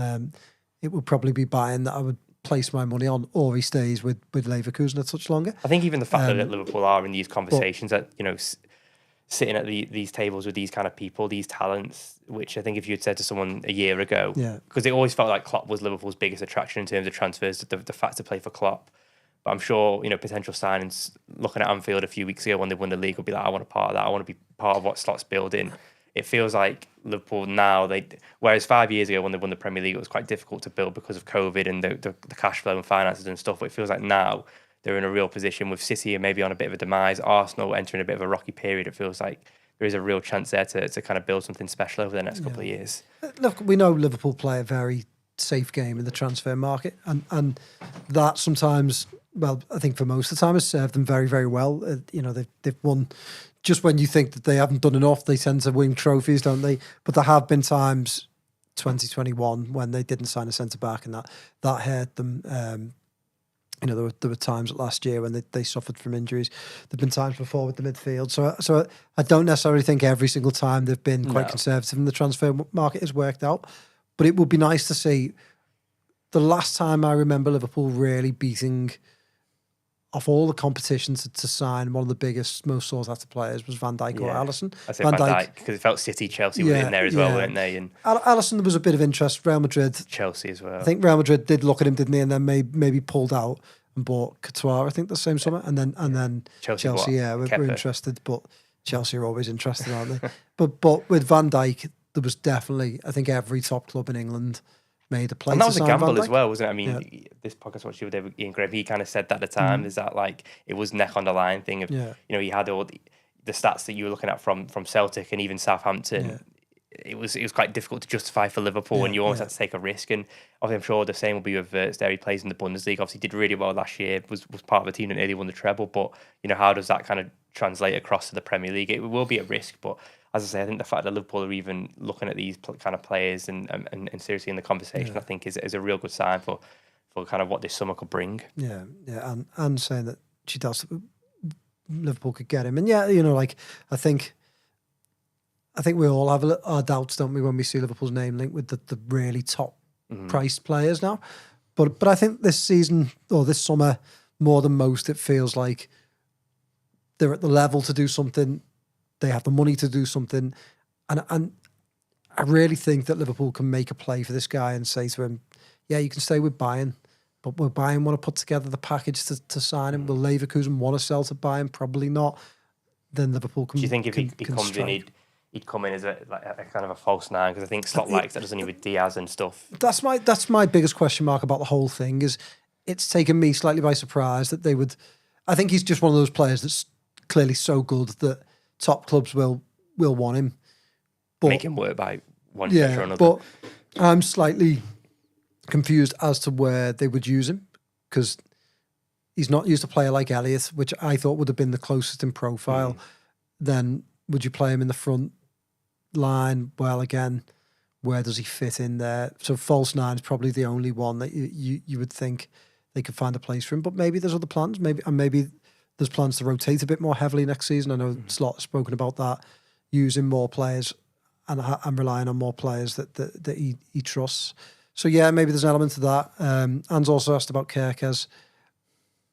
it would probably be Bayern that I would place my money on, or he stays with Leverkusen a touch longer. I think even the fact that Liverpool are in these conversations, that sitting at these tables with these kind of people, these talents, which I think if you had said to someone a year ago, because it always felt like Klopp was Liverpool's biggest attraction in terms of transfers, the fact to play for Klopp. But I'm sure, potential signings, looking at Anfield a few weeks ago when they won the league, will be like, I want a part of that. I want to be part of what Slott's building. It feels like Liverpool now, whereas 5 years ago when they won the Premier League, it was quite difficult to build because of COVID and the cash flow and finances and stuff. But it feels like now they're in a real position with City and maybe on a bit of a demise, Arsenal entering a bit of a rocky period. It feels like there is a real chance there to kind of build something special over the next couple of years. Look, we know Liverpool play a very safe game in the transfer market, and that sometimes, well, I think for most of the time has served them very, very well. They've won. Just when you think that they haven't done enough, they tend to win trophies, don't they? But there have been times, 2021, when they didn't sign a centre-back, and that hurt them. There were times last year when they suffered from injuries. There have been times before with the midfield. So I don't necessarily think every single time they've been quite conservative in the transfer market has worked out. But it would be nice to see. The last time I remember Liverpool really beating off all the competitions to sign one of the biggest, most sought after players was Van Dijk or Alisson. I say Van Dijk because it felt City, Chelsea were in there as well, weren't they? And Alisson, there was a bit of interest. Real Madrid, Chelsea as well. I think Real Madrid did look at him, didn't they? And then maybe pulled out and bought Couture, I think, the same summer. And then Chelsea were interested, but Chelsea are always interested, aren't they? but with Van Dijk, there was definitely, I think every top club in England made a play. And that was a gamble as well, wasn't it? I mean, this podcast I watched the other day with Ian Graham, he kind of said that at the time, is that like it was neck on the line thing of, he had all the stats that you were looking at from Celtic and even Southampton. Yeah. It was quite difficult to justify for Liverpool, and you almost had to take a risk. And obviously, I'm sure the same will be with Wirtz there. He plays in the Bundesliga. Obviously, did really well last year. Was part of a team that nearly won the treble. But how does that kind of translate across to the Premier League? It will be a risk, but as I say, I think the fact that Liverpool are even looking at these kind of players and seriously in the conversation, I think is a real good sign for kind of what this summer could bring. Yeah, and saying that she does, Liverpool could get him, and I think we all have our doubts, don't we, when we see Liverpool's name linked with the really top priced players now. But I think this season or this summer, more than most, it feels like they're at the level to do something they have the money to do something. And I really think that Liverpool can make a play for this guy and say to him, yeah, you can stay with Bayern, but will Bayern want to put together the package to sign him? Will Leverkusen want to sell to Bayern? Probably not. Then Liverpool can. Do you think if he comes in, he'd come in as a kind of a false nine? Because I think Slot likes that, doesn't he, with Diaz and stuff? That's my biggest question mark about the whole thing. Is it's taken me slightly by surprise that they would. I think he's just one of those players that's clearly so good that top clubs will want him. But, make him work by one stretch or another. But I'm slightly confused as to where they would use him, because he's not used a player like Elliott, which I thought would have been the closest in profile. Then would you play him in the front line? Well, again, where does he fit in there? So false nine is probably the only one that you would think they could find a place for him. But maybe there's other plans. Maybe there's plans to rotate a bit more heavily next season. I know Slot has spoken about that, using more players and relying on more players that he trusts. So yeah, maybe there's an element to that. Anne's also asked about Kerkez.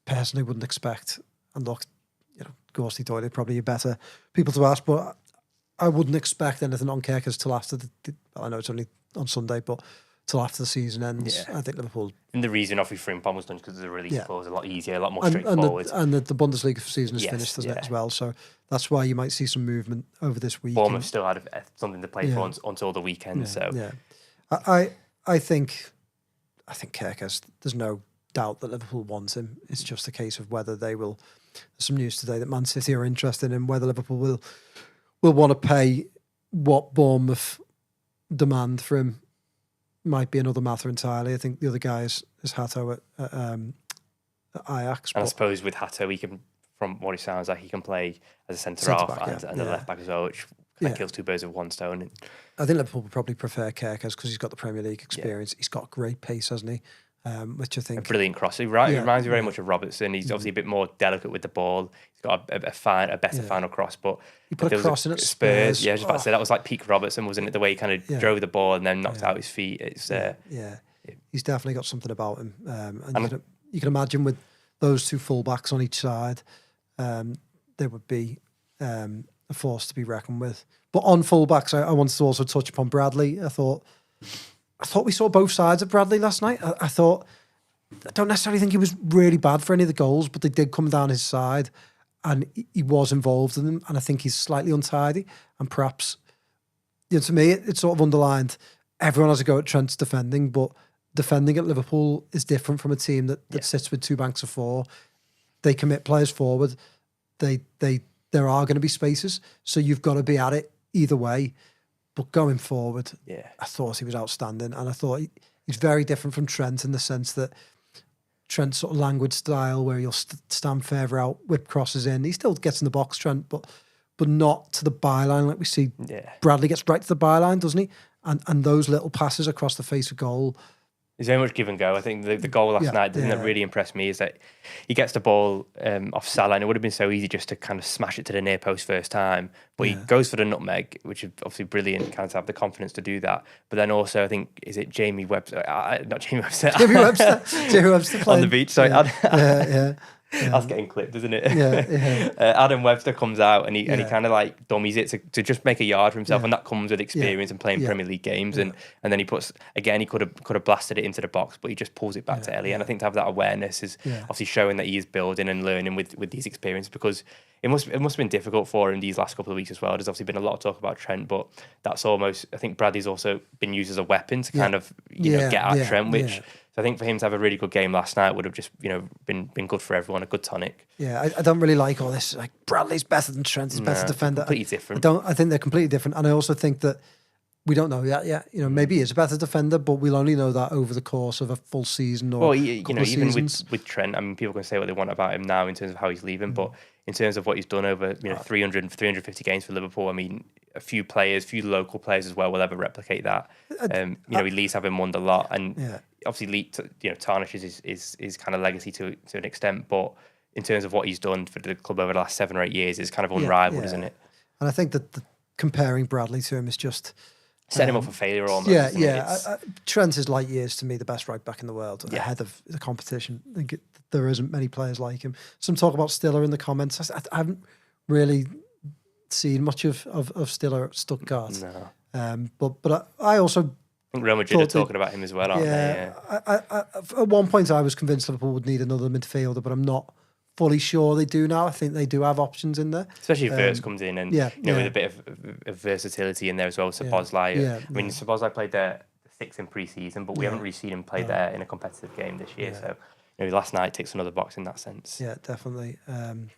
Personally, wouldn't expect. And look, Gorsty Doyle probably better people to ask, but I wouldn't expect anything on Kerkez till after I know it's only on Sunday, but till after the season ends. Yeah. I think Liverpool. And the reason obviously Frimpong was done because the release clause is a lot easier, a lot more straightforward. And the Bundesliga season is finished, hasn't it, as well? So that's why you might see some movement over this week. Bournemouth still had something to play for until the weekend. I think Kerkez, there's no doubt that Liverpool wants him. It's just a case of whether they will. There's some news today that Man City are interested in whether Liverpool will want to pay what Bournemouth demand for him. Might be another matter entirely. I think the other guy is Hato at Ajax. And I suppose with Hato, he can, from what it sounds like, he can play as a centre-half and a left-back as well, which kind of kills two birds with one stone. I think Liverpool would probably prefer Kerkez because he's got the Premier League experience. He's got great pace, hasn't he? Which I think... A brilliant cross. He reminds me very much of Robertson. He's obviously a bit more delicate with the ball. He's got a better final cross, but... He put a cross in at Spurs. Yeah, I was about to say, that was like peak Robertson, wasn't it? The way he kind of drove the ball and then knocked out his feet. It's he's definitely got something about him. And you can imagine with those two full-backs on each side, there would be a force to be reckoned with. But on full-backs, I wanted to also touch upon Bradley. I thought we saw both sides of Bradley last night. I don't necessarily think he was really bad for any of the goals, but they did come down his side and he was involved in them. And I think he's slightly untidy. And perhaps, to me, it sort of underlined everyone has a go at Trent's defending, but defending at Liverpool is different from a team that sits with two banks of four. They commit players forward. There are going to be spaces. So you've got to be at it either way. But going forward, I thought he was outstanding. And I thought he's very different from Trent in the sense that Trent's sort of languid style where he'll stand further out, whip crosses in. He still gets in the box, Trent, but not to the byline like we see. Yeah. Bradley gets right to the byline, doesn't he? And those little passes across the face of goal. There's very much give and go. I think the goal last night, the thing that really impressed me is that he gets the ball off Salah, and it would have been so easy just to kind of smash it to the near post first time. But he goes for the nutmeg, which is obviously brilliant, kind of have the confidence to do that. But then also, I think, is it Jamie Webster? Not Jamie Webster. Jamie Webster. Jamie Webster playing. On the beach. Sorry. Yeah. That's getting clipped, isn't it? Yeah. Adam Webster comes out and he kind of like dummies it to just make a yard for himself, and that comes with experience and playing Premier League games. And then he puts again, he could have blasted it into the box, but he just pulls it back to Elliott. And I think to have that awareness is obviously showing that he is building and learning with these experiences, because it must have been difficult for him these last couple of weeks as well. There's obviously been a lot of talk about Trent, but that's almost, I think Bradley's also been used as a weapon to kind of get at Trent, which. Yeah. So I think for him to have a really good game last night would have just, been good for everyone, a good tonic. Yeah, I don't really like all this, like Bradley's better than Trent, he's better defender. Completely different. I think they're completely different. And I also think that we don't know yet. Maybe he is a better defender, but we'll only know that over the course of a full season or even with Trent, I mean, people can say what they want about him now in terms of how he's leaving, but in terms of what he's done over 350 games for Liverpool, I mean, a few local players as well will ever replicate that. He leaves having won a lot, and obviously, tarnishes his kind of legacy to an extent. But in terms of what he's done for the club over the last 7 or 8 years, is kind of unrivaled, isn't it? And I think that comparing Bradley to him is just set him up for failure almost. Trent is light years to me the best right back in the world ahead of the competition. I think there isn't many players like him. Some talk about Stiller in the comments. I haven't really seen much of Stuttgart. No. But I also I think Real Madrid are talking about him as well, aren't they? I, at one point I was convinced Liverpool would need another midfielder, but I'm not fully sure they do now. I think they do have options in there. Especially if Wirtz comes in and with a bit of versatility in there as well. Szoboszlai. I mean, Szoboszlai played there 6 in pre-season, but we haven't really seen him play there in a competitive game this year. So last night ticks another box in that sense. Yeah, definitely. And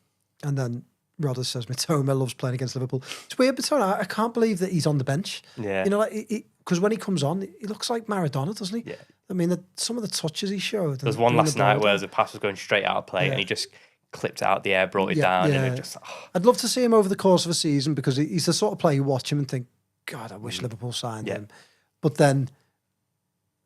then Rodder says Mitoma loves playing against Liverpool. It's weird, Mitoma. I can't believe that he's on the bench. Yeah, because when he comes on, he looks like Maradona, doesn't he? Yeah. I mean, some of the touches he showed. There was one last night where the pass was going straight out of play and he just clipped it out the air, brought it down, and it just. Oh. I'd love to see him over the course of a season because he's the sort of player you watch him and think, God, I wish Liverpool signed him. But then,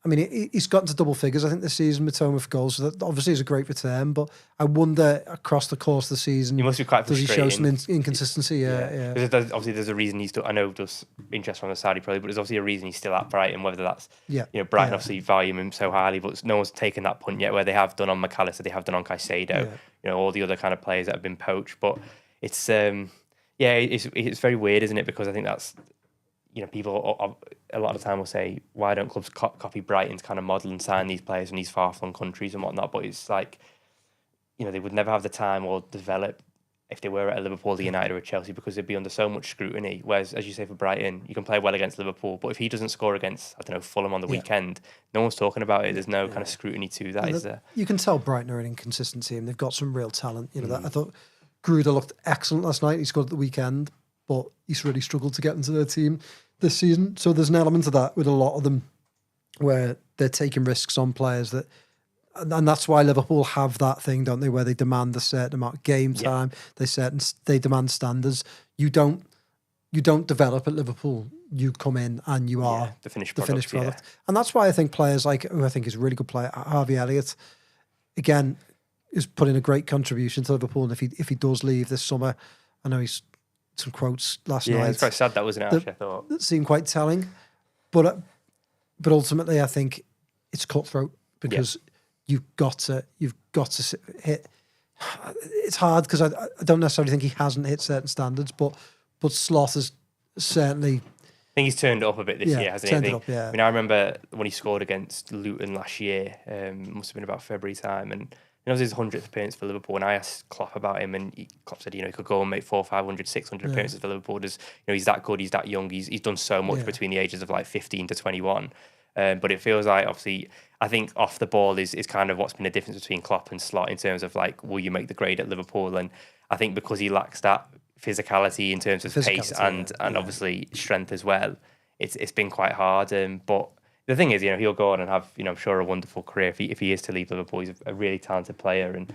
I mean, he's gotten to double figures, I think, this season, Mitoma for goals. So that obviously is a great return, but I wonder across the course of the season, he must be quite frustrating. Does he show some inconsistency? Yeah. Obviously, there's a reason he's still. I know there's interest from the Saudi Pro League, but there's obviously a reason he's still at Brighton. Whether that's Brighton obviously value him so highly, but no one's taken that punt yet. Where they have done on McAllister, they have done on Caicedo. All the other kind of players that have been poached. But it's it's very weird, isn't it? Because I think that's. People a lot of the time will say, why don't clubs copy Brighton's kind of model and sign these players in these far-flung countries and whatnot? But it's like, they would never have the time or develop if they were at a Liverpool, the United or a Chelsea because they'd be under so much scrutiny. Whereas, as you say, for Brighton, you can play well against Liverpool, but if he doesn't score against, Fulham on the weekend, no one's talking about it. There's no kind of scrutiny to that, is there? You can tell Brighton are an inconsistency and they've got some real talent. I thought Gruder looked excellent last night. He scored at the weekend, but he's really struggled to get into their team this season. So there's an element of that with a lot of them where they're taking risks on players and that's why Liverpool have that thing, don't they, where they demand a certain amount of game time. They demand standards. You don't develop at Liverpool. You come in and you are the finished product. And that's why I think players who I think is a really good player, Harvey Elliott, again, is putting a great contribution to Liverpool. And if he does leave this summer, I know he's some quotes last night. Yeah, it's quite sad that wasn't actually, I thought. That seemed quite telling. But ultimately, I think it's cutthroat because you've got to hit. It's hard because I don't necessarily think he hasn't hit certain standards, but Slot has certainly. I think he's turned it up a bit this year, hasn't he? I mean, I remember when he scored against Luton last year. Must have been about February time, and it was his 100th appearance for Liverpool, and I asked Klopp about him, and Klopp said, he could go and make 400, 500, 600 appearances for Liverpool. He's that good, he's that young, he's done so much between the ages of 15 to 21. But it feels like, obviously, I think off the ball is kind of what's been the difference between Klopp and Slot in terms of will you make the grade at Liverpool? And I think because he lacks that physicality in terms of pace and obviously strength as well, it's been quite hard. But the thing is, he'll go on and have, I'm sure, a wonderful career if he is to leave Liverpool. He's a really talented player, and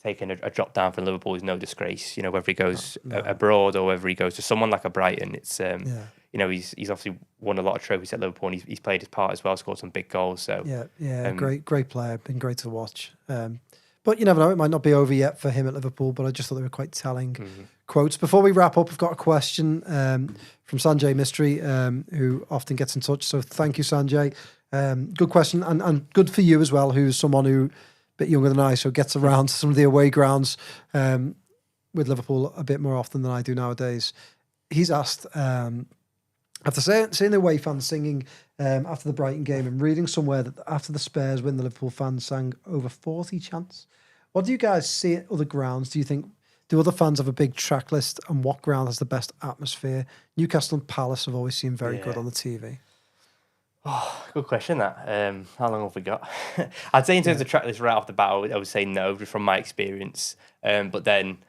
taking a drop down from Liverpool is no disgrace. Whether he goes abroad or whether he goes to someone like a Brighton, it's he's obviously won a lot of trophies at Liverpool, and he's played his part as well, scored some big goals. So great player, been great to watch. But you never know, it might not be over yet for him at Liverpool, but I just thought they were quite telling quotes. Before we wrap up, I've got a question from Sanjay Mystery, who often gets in touch. So thank you, Sanjay. Good question, and good for you as well, who's someone who a bit younger than I, so gets around to some of the away grounds with Liverpool a bit more often than I do nowadays. He's asked, after seeing the away fans singing after the Brighton game and reading somewhere that after the Spurs win, the Liverpool fans sang over 40 chants. What do you guys see at other grounds? Do other fans have a big track list, and what ground has the best atmosphere? Newcastle and Palace have always seemed very good on the TV. Oh, good question, that. How long have we got? I'd say in terms of track list right off the bat, I would say no, just from my experience. But then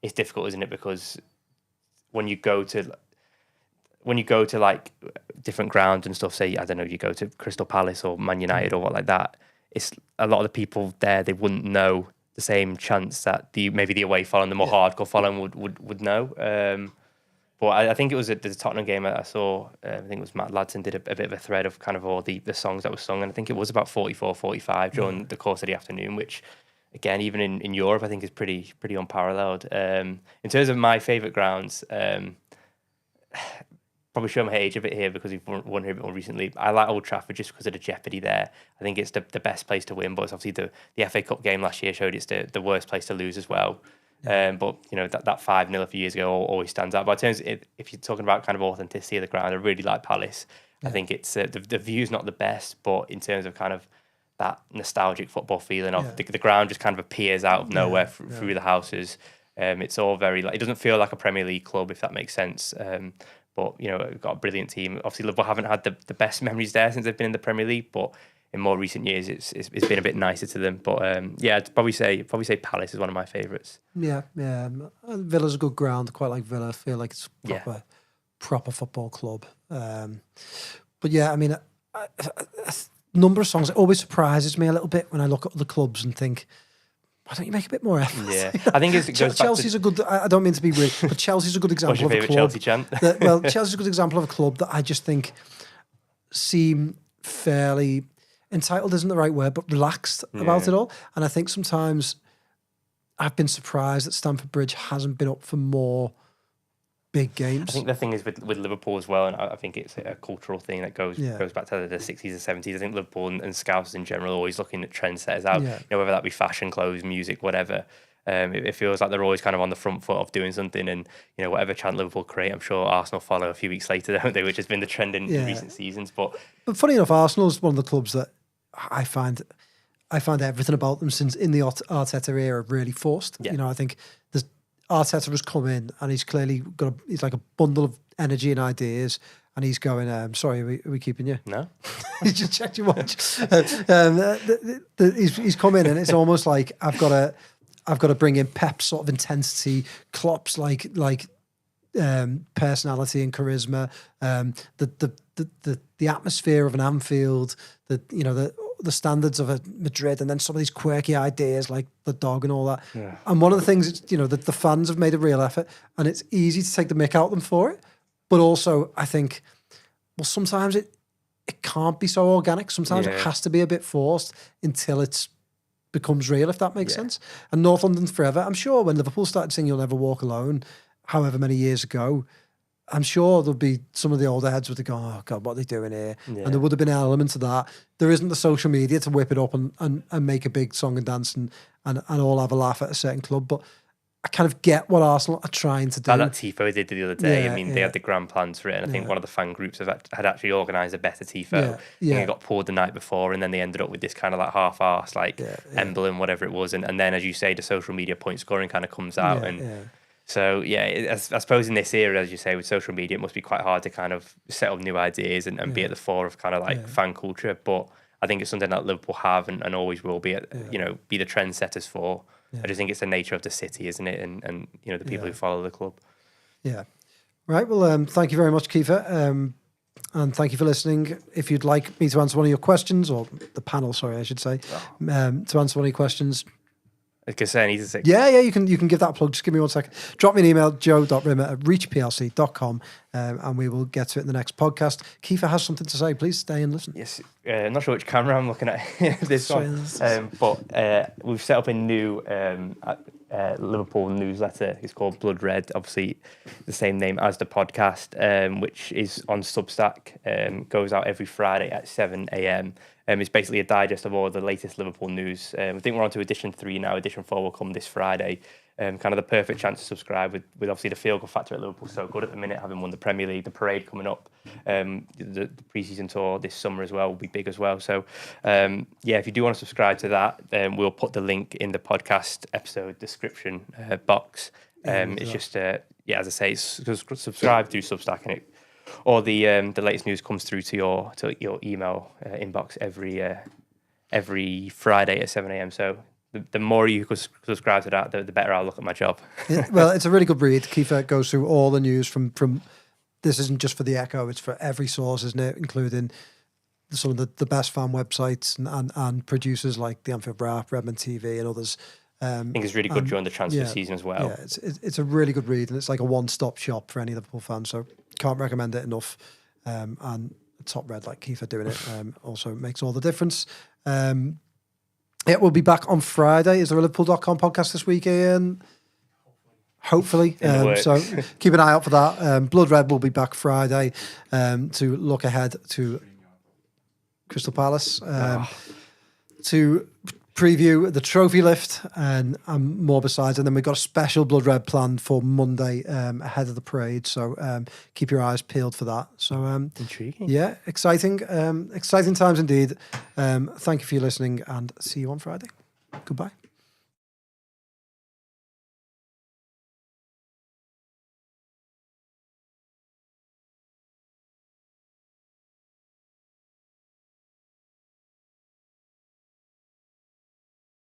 it's difficult, isn't it? Because when you go to different grounds and stuff, say, I don't know, you go to Crystal Palace or Man United or what like that, it's a lot of the people there, they wouldn't know the same chance that maybe the away following, the more hardcore following would know. But I think it was at the Tottenham game I saw, I think it was Matt Ladson did a bit of a thread of kind of all the songs that were sung, and I think it was about 44, 45 during the course of the afternoon, which again, even in Europe, I think is pretty unparalleled. In terms of my favourite grounds, probably show my age a bit here because we've won here a bit more recently. I like Old Trafford just because of the jeopardy there. I think it's the best place to win, but it's obviously the FA Cup game last year showed it's the worst place to lose as well. But that 5-0 a few years ago always stands out. But in terms if you're talking about kind of authenticity of the ground, I really like Palace. I think it's the view's not the best, but in terms of kind of that nostalgic football feeling of the ground just kind of appears out of nowhere through the houses. It's all very it doesn't feel like a Premier League club, if that makes sense. But we've got a brilliant team. Obviously, Liverpool haven't had the best memories there since they've been in the Premier League, but in more recent years, it's been a bit nicer to them. But I'd probably say Palace is one of my favourites. Yeah. Villa's a good ground. Quite like Villa. I feel like it's proper football club. But yeah, I mean, a number of songs. It always surprises me a little bit when I look at other clubs and think, why don't you make a bit more effort? Yeah, I think it goes Chelsea's a good. I don't mean to be rude, but Chelsea's a good example of a club. Chelsea chant? Chelsea's a good example of a club that I just think seem fairly entitled. Isn't the right word, but relaxed about it all. And I think sometimes I've been surprised that Stamford Bridge hasn't been up for more big games. I think the thing is with Liverpool as well, and I think it's a cultural thing that goes back to the 60s and 70s. I think Liverpool and Scousers in general are always looking at trendsetters out, whether that be fashion, clothes, music, whatever. It feels like they're always kind of on the front foot of doing something, and whatever chant Liverpool create, I'm sure Arsenal follow a few weeks later, don't they? Which has been the trend in recent seasons. But funny enough, Arsenal's one of the clubs that I find everything about them since in the Arteta era really forced. I think Arteta has come in and he's clearly he's like a bundle of energy and ideas, and he's going, sorry, are we keeping you? No. He just checked your watch. He's come in and it's almost like I've got to bring in Pep's sort of intensity, Klopp's like personality and charisma, the atmosphere of an Anfield, the standards of a Madrid, and then some of these quirky ideas like the dog and all that. Yeah. And one of the things, that the fans have made a real effort, and it's easy to take the mick out of them for it. But also, I think, sometimes it can't be so organic. Sometimes it has to be a bit forced until it becomes real, if that makes sense. And North London's forever. I'm sure when Liverpool started singing "You'll Never Walk Alone," however many years ago, I'm sure there'll be some of the older heads would have gone, oh God, what are they doing here? Yeah. And there would have been an element to that. There isn't the social media to whip it up and make a big song and dance and all have a laugh at a certain club. But I kind of get what Arsenal are trying to do. Like that Tifo did the other day. They had the grand plans for it. And I think one of the fan groups had actually organised a better Tifo. It got pulled the night before, and then they ended up with this kind of like half-arsed emblem, whatever it was. And then, as you say, the social media point scoring kind of comes out. So, I suppose in this era, as you say, with social media, it must be quite hard to kind of set up new ideas and be at the fore of kind of like fan culture. But I think it's something that Liverpool have and always will be, be the trendsetters for. Yeah. I just think it's the nature of the city, isn't it? And the people who follow the club. Yeah. Right. Well, thank you very much, Kiefer. And thank you for listening. If you'd like me to answer one of your questions, or the panel, sorry, I should say, to answer one of your questions, you can give that a plug. Just give me 1 second. Drop me an email, joe.rimmer@reachplc.com, and we will get to it in the next podcast. Kiefer has something to say. Please stay and listen. Yes. I'm not sure which camera I'm looking at this one. But we've set up a new Liverpool newsletter. It's called Blood Red, obviously the same name as the podcast, which is on Substack. Goes out every Friday at 7 a.m. It's basically a digest of all the latest Liverpool news. I think we're on to edition 3 now. Edition 4 will come this Friday. Kind of the perfect chance to subscribe with obviously the feel-good factor at Liverpool so good at the minute, having won the Premier League, the parade coming up, the pre-season tour this summer as well will be big as well. So, if you do want to subscribe to that, we'll put the link in the podcast episode description box. It's just, as I say, subscribe through Substack, and or the latest news comes through to your email inbox every Friday at 7 a.m. So the more you could subscribe to that, the better I'll look at my job. Well, it's a really good read. Kiefer goes through all the news from this isn't just for the Echo, it's for every source, isn't it? Including some of the best fan websites and producers like the Anfield Wrap, Redmond TV and others. I think it's really good during the transfer season as well. Yeah, it's a really good read, and it's like a one-stop shop for any Liverpool fan. So can't recommend it enough. And top red like Kiefer doing it also makes all the difference. We'll be back on Friday. Is there a Liverpool.com podcast this week, Ian? Hopefully. So keep an eye out for that. Blood Red will be back Friday to look ahead to Crystal Palace. To preview the trophy lift and more besides. And then we've got a special Blood Red planned for Monday ahead of the parade. So keep your eyes peeled for that. So intriguing. Yeah, exciting. Exciting times indeed. Thank you for your listening and see you on Friday. Goodbye.